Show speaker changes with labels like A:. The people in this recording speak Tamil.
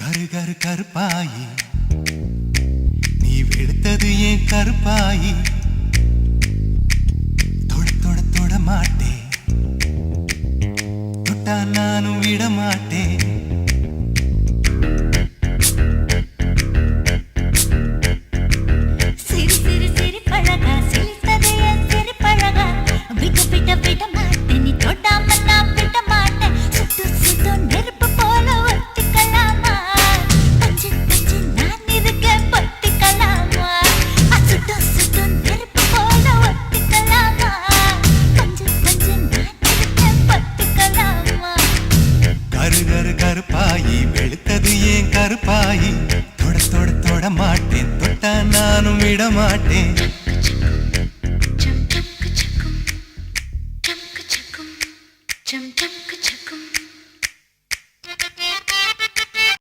A: கரு கருப்பாயி நீ வெளுத்தது ஏன் கருப்பாயி தொட தொட தொட மாட்டேன் தொட்டா நானும் விட மாட்டேன் கருப்பாயி வெளுத்தது ஏன் கருப்பாயி தொட தொட தொட மாட்டேன் தொட்டா நானும் விட மாட்டேன்